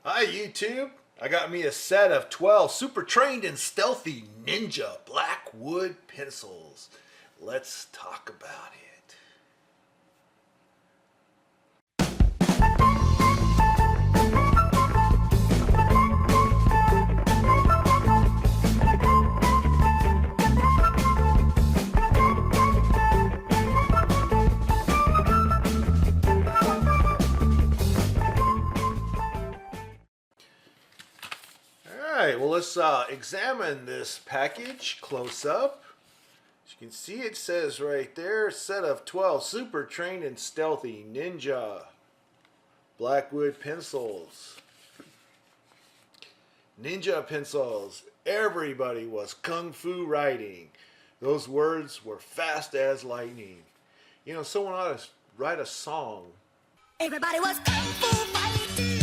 Hi YouTube! I got me a set of 12 super trained and stealthy ninja blackwood pencils. Let's talk about it. Alright, well let's examine this package close up. As you can see, it says right there, set of 12 super trained and stealthy ninja blackwood pencils. Ninja pencils. Everybody was kung fu writing. Those words were fast as lightning. You know, someone ought to write a song. Everybody was kung fu fighting.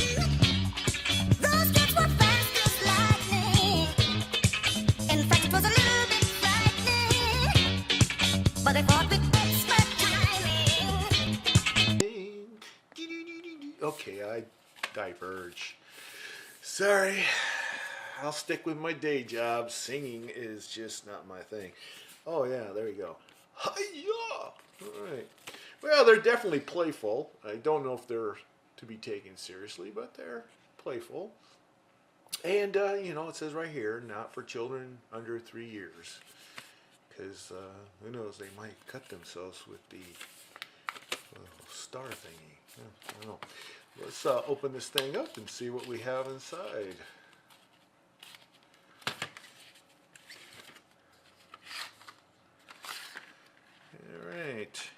Those kids were fast as lightning. In fact, it was a little bit frightening, but they fought with expert timing. Okay, I diverge. Sorry. I'll stick with my day job. Singing is just not my thing. Oh yeah, there you go. Hi-ya! Alright. Well, they're definitely playful. I don't know if they're to be taken seriously, but they're playful. And, you know, it says right here, not for children under 3 years. Because, who knows, they might cut themselves with the star thingy. I don't know. Let's open this thing up and see what we have inside. Alright,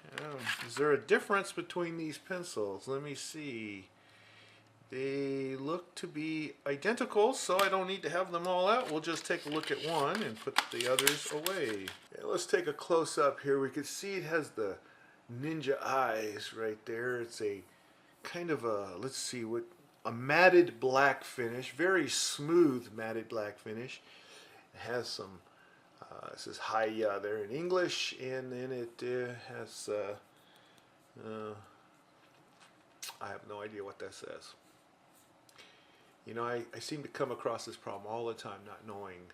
is there a difference between these pencils? Let me see. They look to be identical, so I don't need to have them all out. We'll just take a look at one and put the others away. Yeah, let's take a close-up here. We can see it has the ninja eyes right there. It's a kind of a, let's see, what a matted black finish. Very smooth matted black finish. It has some it says hi-ya there in English, and then it has, I have no idea what that says. You know, I seem to come across this problem all the time, not knowing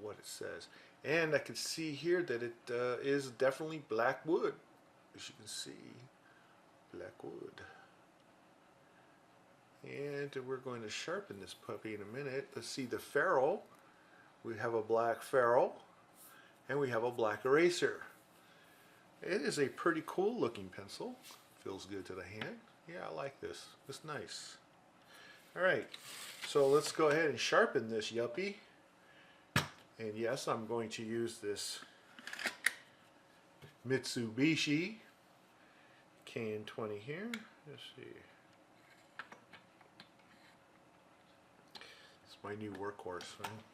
what it says. And I can see here that it is definitely black wood. As you can see, black wood. And we're going to sharpen this puppy in a minute. Let's see the ferrule. We have a black ferrule, and we have a black eraser. It is a pretty cool looking pencil. Feels good to the hand. Yeah, I like this. It's nice. Alright, so let's go ahead and sharpen this yuppie. And yes, I'm going to use this Mitsubishi Can-20 here. Let's see. It's my new workhorse, right?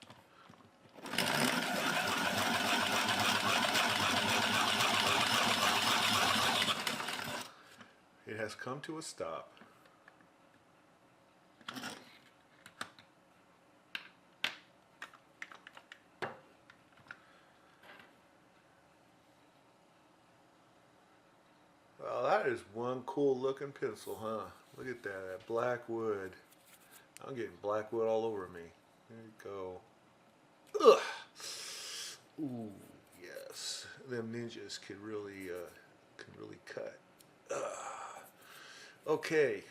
It has come to a stop. Well, that is one cool looking pencil, huh? Look at that black wood. I'm getting black wood all over me. There you go. Ugh. Ooh, yes. Them ninjas can really cut. Ugh. Okay.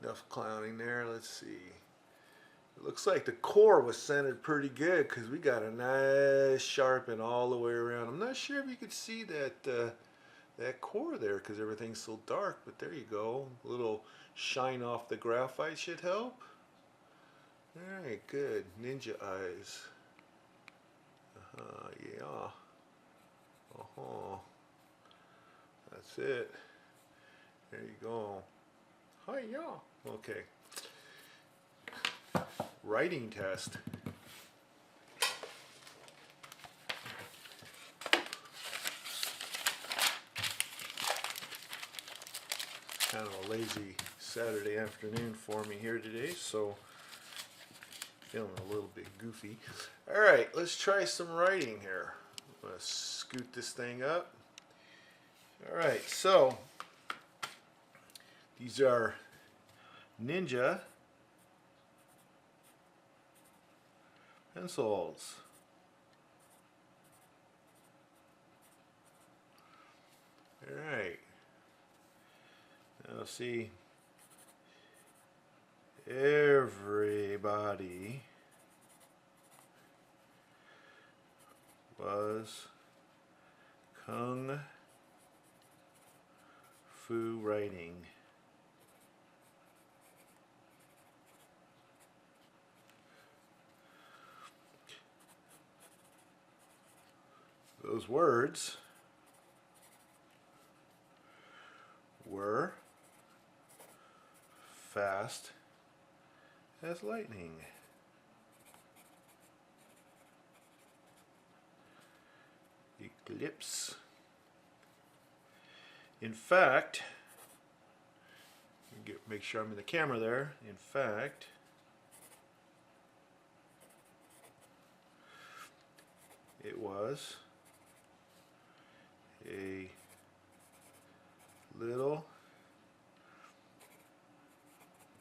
Enough clowning there. Let's see. It looks like the core was centered pretty good because we got a nice sharpen all the way around. I'm not sure if you could see that that core there because everything's so dark, but there you go. A little shine off the graphite should help. Alright, good. Ninja eyes. Yeah. That's it. There you go. Hi, yeah. Okay. Writing test. Kind of a lazy Saturday afternoon for me here today, so feeling a little bit goofy. Alright, let's try some writing here. I'm going to scoot this thing up. Alright, so these are Ninja pencils. Alright. Now see, everybody was kung fu writing. Those words were fast as lightning. Eclipse. In fact, make sure I'm in the camera there. In fact, it was a little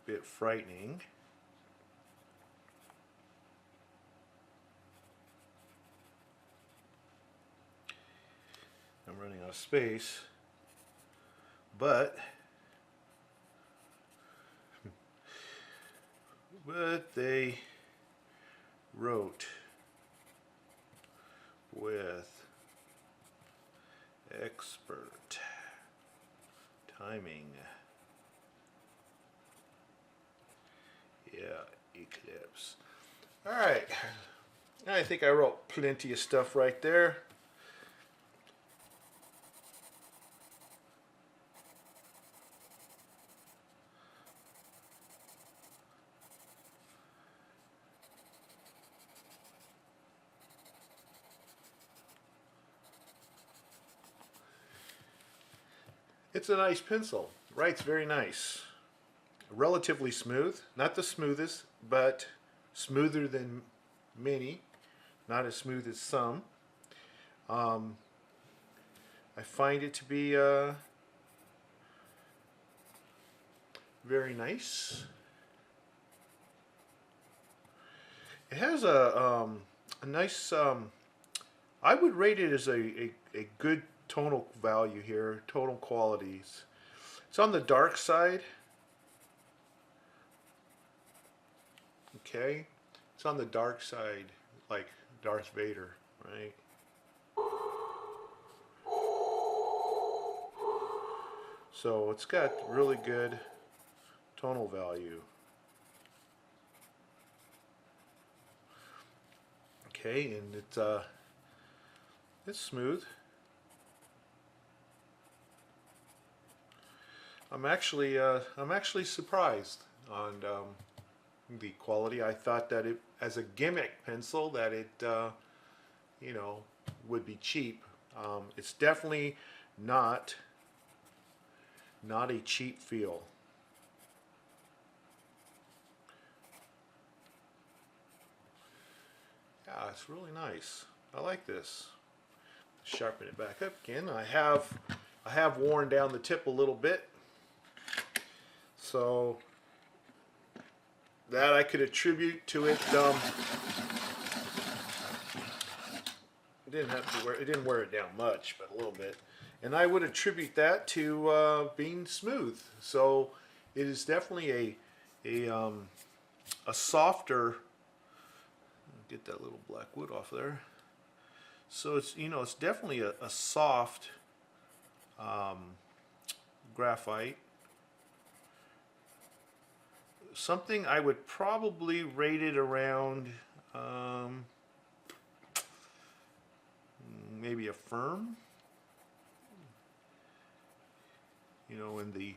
bit frightening. I'm running out of space, but they wrote with expert timing. Yeah, Eclipse. All right, I think I wrote plenty of stuff right there. It's a nice pencil. Writes very nice. Relatively smooth. Not the smoothest, but smoother than many. Not as smooth as some. I find it to be very nice. It has a nice, I would rate it as a good tonal value here, tonal qualities. It's on the dark side. Okay, it's on the dark side, like Darth Vader, right? So it's got really good tonal value. Okay, and it's smooth. I'm actually surprised on the quality. I thought that it, as a gimmick pencil, that it you know, would be cheap. It's definitely not a cheap feel. Yeah, it's really nice. I like this. Sharpen it back up again. I have worn down the tip a little bit. So that I could attribute to it. It didn't wear it down much, but a little bit. And I would attribute that to being smooth. So it is definitely a softer. Get that little black wood off there. So it's, you know, it's definitely a soft graphite. Something I would probably rate it around maybe a firm. You know, in the,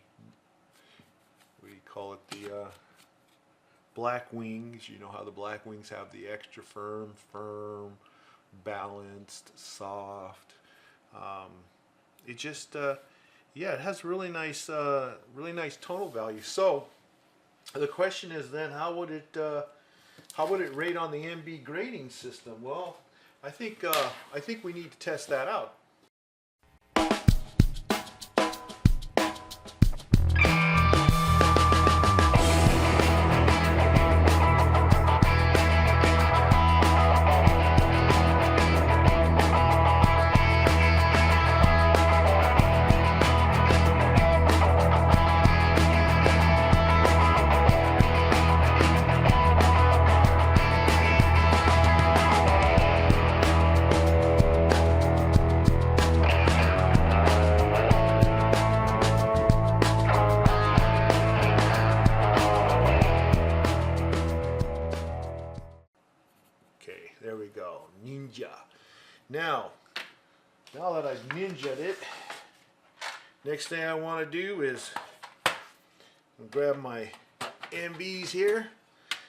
we call it the black wings. You know how the black wings have the extra firm, balanced, soft. It just yeah, it has really nice tonal value. So the question is then, how would it rate on the MB grading system? Well, I think we need to test that out. Ninja. Now that I've ninja'd it, next thing I want to do is grab my MBs here,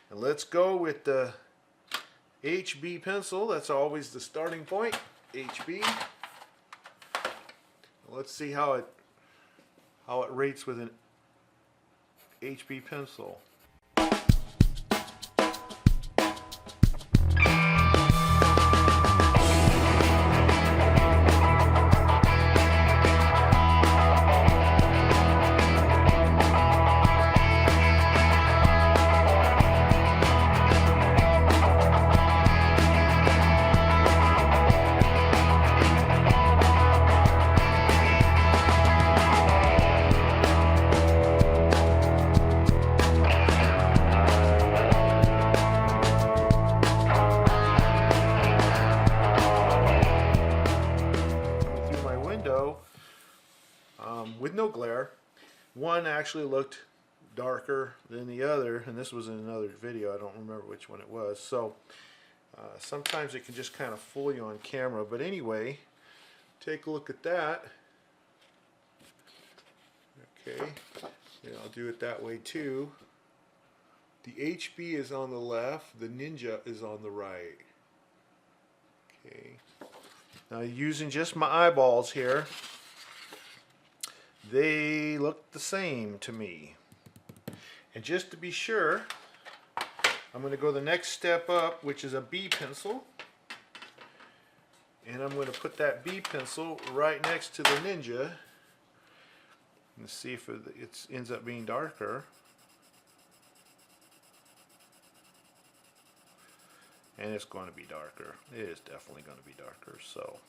and let's go with the HB pencil. That's always the starting point. HB. Let's see how it rates with an HB pencil. With no glare. One actually looked darker than the other, and this was in another video. I don't remember which one it was. So sometimes it can just kind of fool you on camera. But anyway, take a look at that. Okay, and I'll do it that way too. The HB is on the left, the Ninja is on the right. Okay. Now using just my eyeballs here, they look the same to me. And just to be sure, I'm going to go the next step up, which is a B pencil. And I'm going to put that B pencil right next to the Ninja. And see if it ends up being darker. And it's going to be darker. It is definitely going to be darker. So.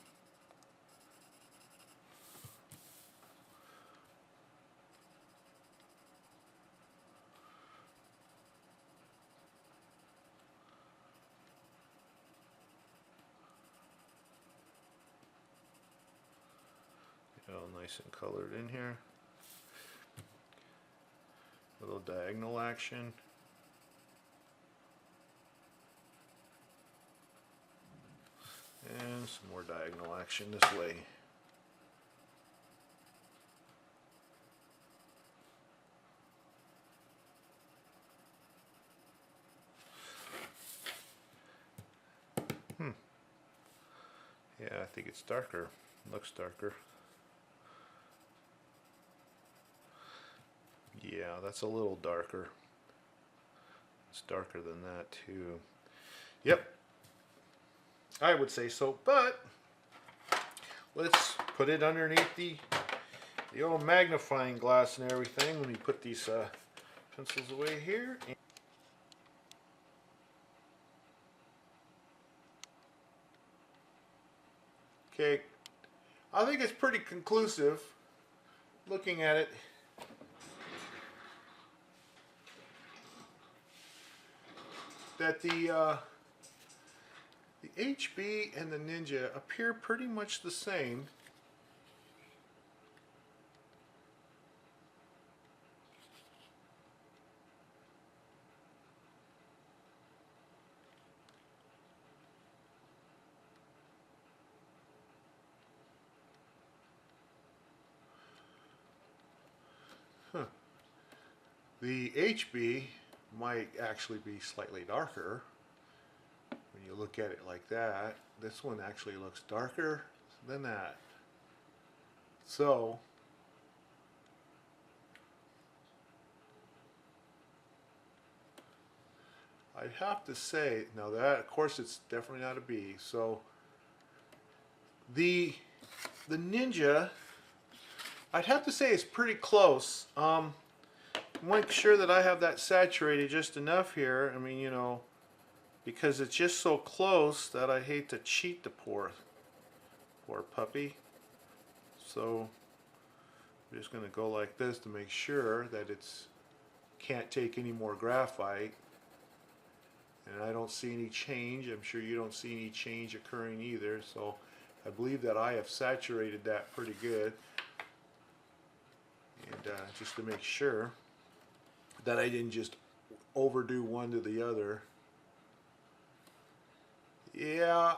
All nice and colored in here. A little diagonal action. And some more diagonal action this way. Yeah, I think it's darker. Looks darker. Yeah, that's a little darker. It's darker than that too. Yep, I would say so, but let's put it underneath the old magnifying glass and everything. Let me put these pencils away here. Okay, I think it's pretty conclusive looking at it. That the HB and the Ninja appear pretty much the same. The HB might actually be slightly darker when you look at it like that. This one actually looks darker than that. So I'd have to say, now that of course it's definitely not a B. So the Ninja, I'd have to say it's pretty close. Make sure that I have that saturated just enough here. I mean, you know, because it's just so close that I hate to cheat the poor puppy. So I'm just going to go like this to make sure that it's can't take any more graphite. And I don't see any change. I'm sure you don't see any change occurring either. So I believe that I have saturated that pretty good. And just to make sure that I didn't just overdo one to the other. Yeah,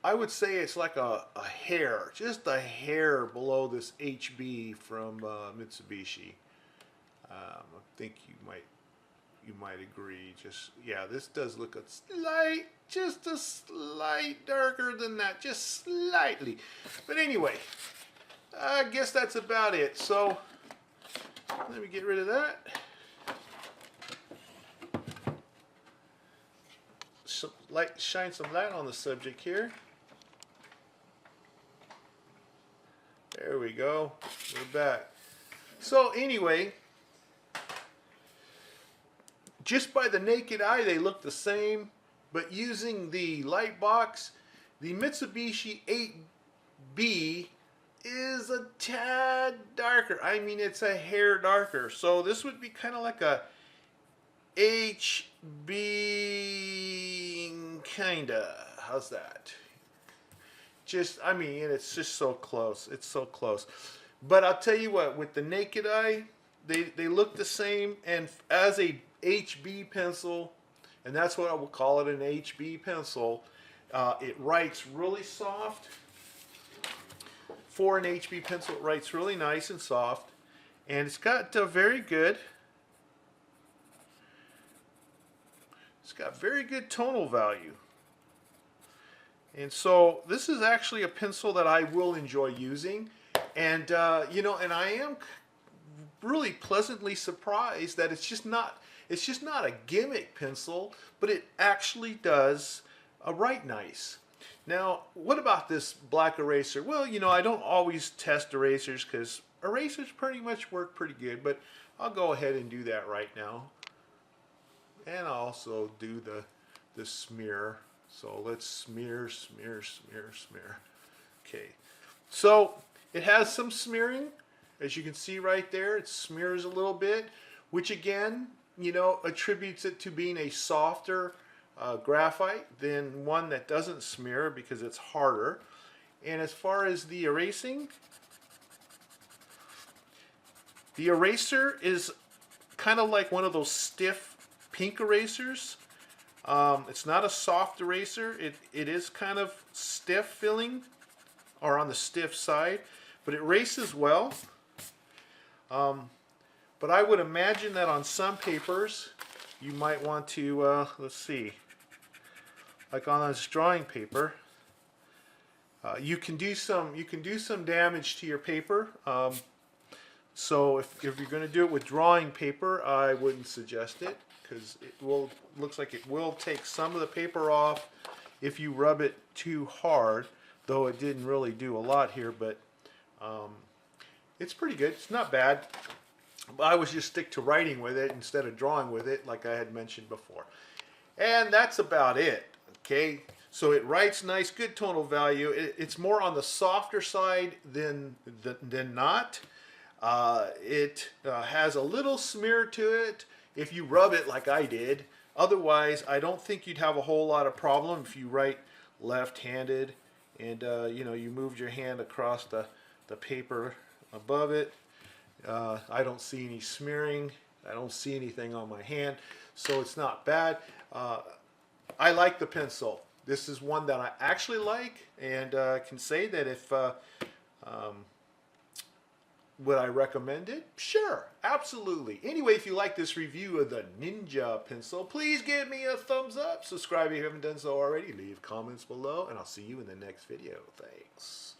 I would say it's like a hair, just a hair below this HB from Mitsubishi. I think you might agree. Just, yeah, this does look just a slight darker than that, just slightly. But anyway, I guess that's about it. So let me get rid of that. Shine some light on the subject here. There we go. We're back. So anyway, just by the naked eye, they look the same, but using the light box, the Mitsubishi 8B is a tad darker. I mean, it's a hair darker. So this would be kind of like a HB kinda. How's that? Just, I mean, it's just so close. It's so close. But I'll tell you what, with the naked eye, they look the same. And as a HB pencil, and that's what I will call it, an HB pencil, it writes really soft. For an HB pencil, it writes really nice and soft. And it's got very good tonal value. And so this is actually a pencil that I will enjoy using. And you know, and I am really pleasantly surprised that it's just not a gimmick pencil, but it actually does write nice. Now, what about this black eraser? Well, you know, I don't always test erasers because erasers pretty much work pretty good, but I'll go ahead and do that right now. And I'll also do the smear. So let's smear. Okay. So it has some smearing. As you can see right there, it smears a little bit, which again, you know, attributes it to being a softer graphite than one that doesn't smear because it's harder. And as far as the erasing, the eraser is kind of like one of those stiff pink erasers. It's not a soft eraser. It is kind of stiff feeling, or on the stiff side, but it erases well. But I would imagine that on some papers you might want to let's see, like on this drawing paper, you can do some damage to your paper. So if you're going to do it with drawing paper, I wouldn't suggest it, because looks like it will take some of the paper off if you rub it too hard, though it didn't really do a lot here, but it's pretty good. It's not bad. I would just stick to writing with it instead of drawing with it, like I had mentioned before. And that's about it. Okay, so it writes nice, good tonal value. It's more on the softer side than not. It has a little smear to it if you rub it like I did. Otherwise, I don't think you'd have a whole lot of problem if you write left-handed and you know, you moved your hand across the paper above it. I don't see any smearing. I don't see anything on my hand, so it's not bad. I like the pencil. This is one that I actually like, and can say that if would I recommend it? Sure, absolutely. Anyway, if you like this review of the Ninja pencil, please give me a thumbs up. Subscribe if you haven't done so already. Leave comments below, and I'll see you in the next video. Thanks.